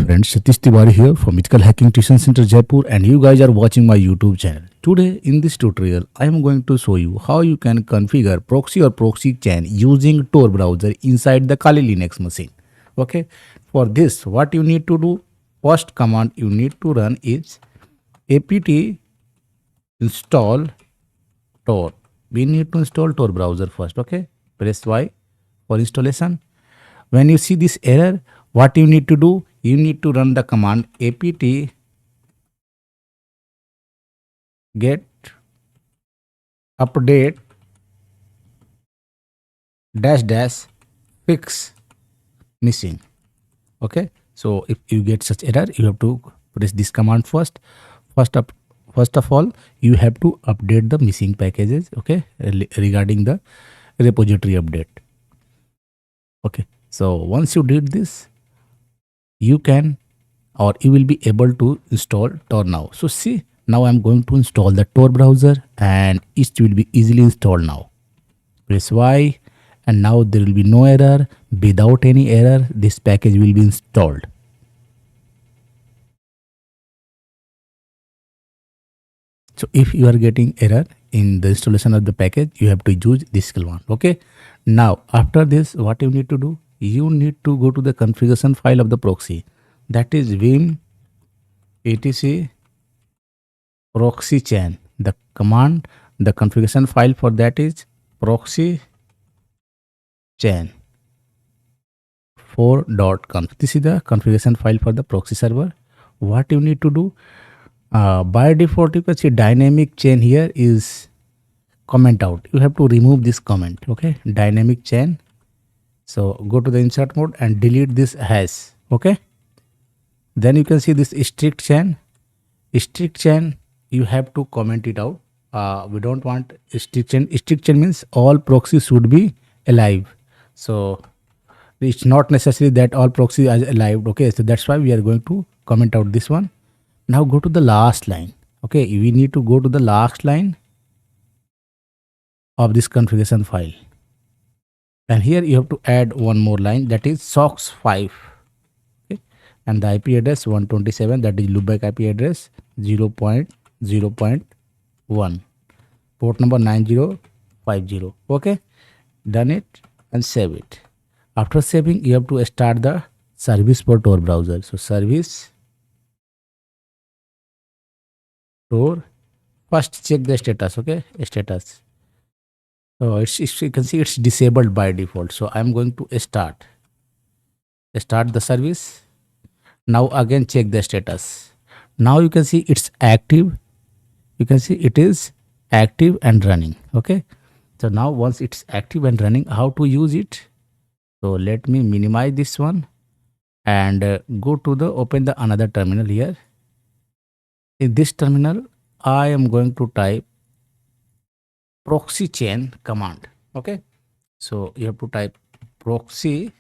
friends, Satish Tiwary here from Ethical Hacking Tuition Center Jaipur, and you guys are watching my YouTube channel. Today in this tutorial, I am going to show you how you can configure proxy or proxy chain using Tor browser inside the Kali Linux machine. Okay, for this what you need to do, first command you need to run is apt install Tor. We need to install Tor browser first. Okay, press Y for installation. When you see this error, what you need to do, you need to run the command apt get update dash fix missing. Okay, so if you get such error, you have to press this command first. First of all, you have to update the missing packages. Okay, regarding the repository update. Okay, so once you did this, you can or you will be able to install Tor now. So see, now I'm going to install the Tor browser and it will be easily installed now. Press Y and now there will be no error. Without any error, this package will be installed. So if you are getting error in the installation of the package, you have to use this command. Okay, now after this, what you need to do, you need to go to the configuration file of the proxy, that is vim etc proxy chain. The command, the configuration file for that is proxy chain 4.conf. This is the configuration file for the proxy server. What you need to do, by default you can see dynamic chain here is comment out. You have to remove this comment. Okay, dynamic chain. So go to the insert mode and delete this hash. Okay, then you can see this strict chain. Strict chain, you have to comment it out. We don't want strict chain. Strict chain means all proxies should be alive. So it's not necessary that all proxies are alive. Okay, so that's why we are going to comment out this one. Now go to the last line. Okay, we need to go to the last line of this configuration file. And here you have to add one more line, that is socks 5. Okay, and the IP address 127, that is loopback IP address 0.0.1, port number 9050. Okay, done it and save it. After saving, you have to start the service for Tor browser. So service Tor, first check the status. Okay, status. So you can see it's disabled by default. So I'm going to start the service. Now again check the status. Now you can see it's active. You can see it is active and running. Okay, so now once it's active and running, how to use it? So let me minimize this one and go to the open the another terminal here. In this terminal, I am going to type proxy chain command. Okay, so you have to type proxy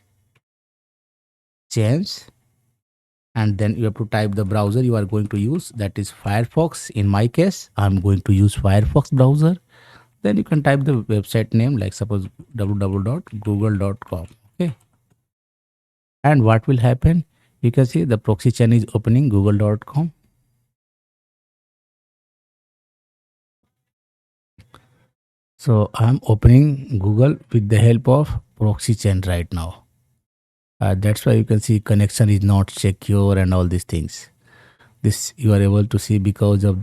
chains and then you have to type the browser you are going to use, that is Firefox. In my case, I'm going to use Firefox browser. Then you can type the website name, like suppose www.google.com. okay, and what will happen, you can see the proxy chain is opening google.com. So I'm opening Google with the help of proxy chain right now. That's why you can see connection is not secure and all these things. This you are able to see because of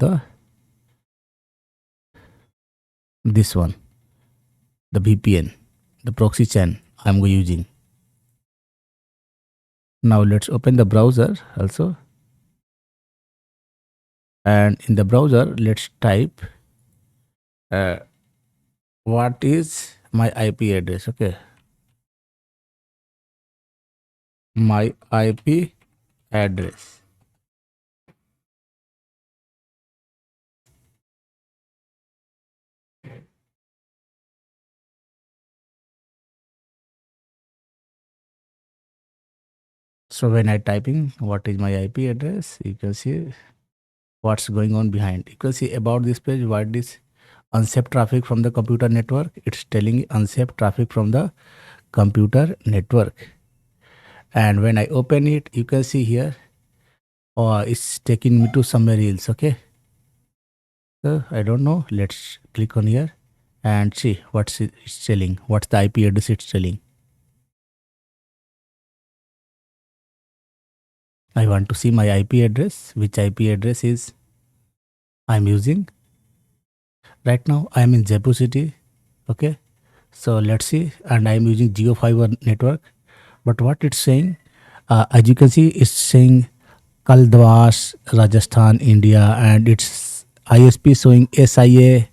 this one, the VPN, the proxy chain I'm using. Now let's open the browser also. And in the browser, let's type what is my IP address. Okay, my IP address. So when I typing what is my IP address, you can see what's going on behind. You can see about this page, what is unsafe traffic from the computer network. It's telling unsafe traffic from the computer network. And when I open it, you can see here or it's taking me to somewhere else. Okay, so I don't know. Let's click on here and see what's it's telling. What's the IP address it's telling? I want to see my IP address. Which IP address is I'm using right now? I'm in Jaipur city. Okay, so let's see, and I'm using Geo Fiber network. But what it's saying, as you can see, it's saying Kaldwas, Rajasthan, India, and it's ISP showing SIA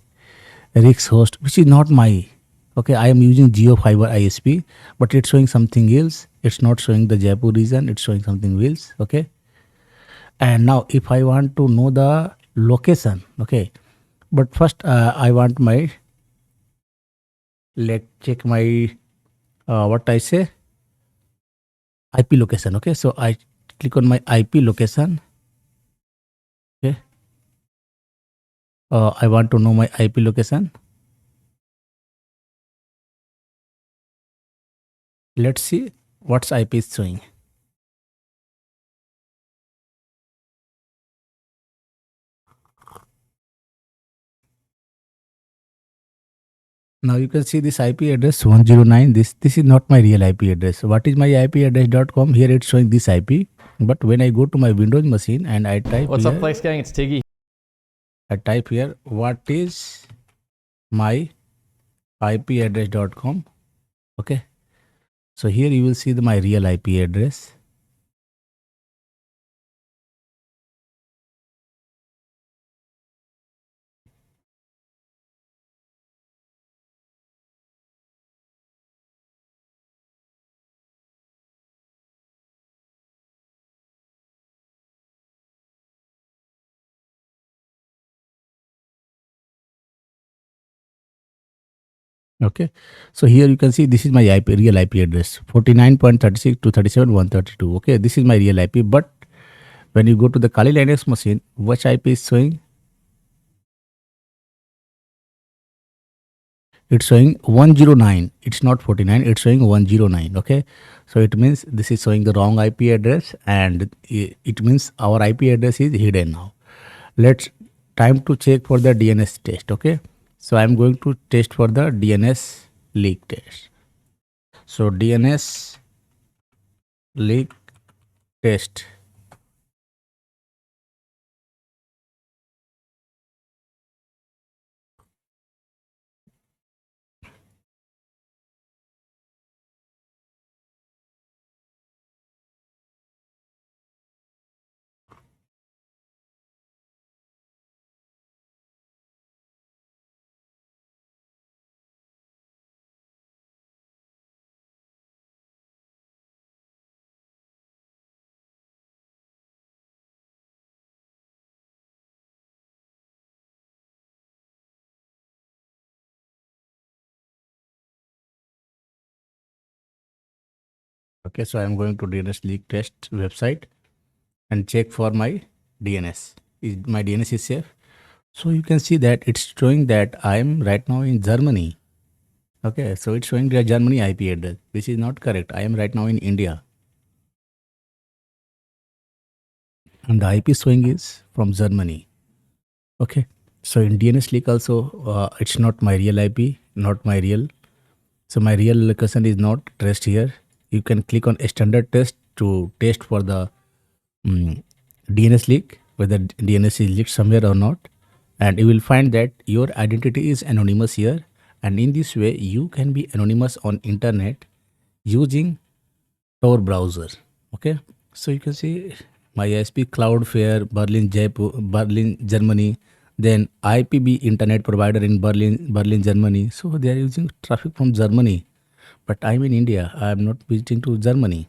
Rix host, which is not my. Okay, I am using Geo Fiber ISP, but it's showing something else. It's not showing the Jaipur region. It's showing something else. Okay, and now if I want to know the location, okay, but first I want my, let's check my what I say, IP location. Okay, so I click on my IP location. Okay, I want to know my IP location. Let's see what's IP is showing. Now you can see this IP address 109. This is not my real IP address. What is my IP address.com? Here it's showing this IP. But when I go to my Windows machine and I type What's here, up, Flex Gang? It's Tiggy. I type here what is my IP address.com. Okay. So here you will see my real IP address. Okay, so here you can see this is my IP, real IP address 49.36 to 37.132. Okay, this is my real IP. But when you go to the Kali Linux machine, which IP is showing? It's showing 109. It's not 49. It's showing 109. Okay, so it means this is showing the wrong IP address, and it means our IP address is hidden now. Let's time to check for the DNS test. Okay, so I'm going to test for the DNS leak test. So DNS leak test. Okay, so I'm going to DNS leak test website and check for my DNS. Is my DNS is safe? So you can see that it's showing that I'm right now in Germany. Okay, so it's showing the Germany IP address, which is not correct. I am right now in India, and the IP showing is from Germany. Okay, so in DNS leak also, it's not my real IP, not my real. So my real location is not traced here. You can click on a standard test to test for the DNS leak, whether DNS is leaked somewhere or not, and you will find that your identity is anonymous here. And in this way, you can be anonymous on internet using Tor browser. Okay, so you can see my ISP Cloudflare, Berlin, Jaipur, Berlin, Germany. Then IPB internet provider in Berlin, Germany. So they are using traffic from Germany, but I'm in India. I'm not visiting to Germany.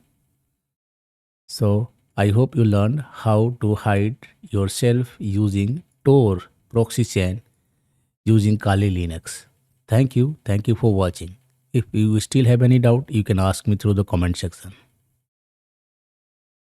So I hope you learned how to hide yourself using Tor proxy chain using Kali Linux. Thank you. Thank you for watching. If you still have any doubt, you can ask me through the comment section.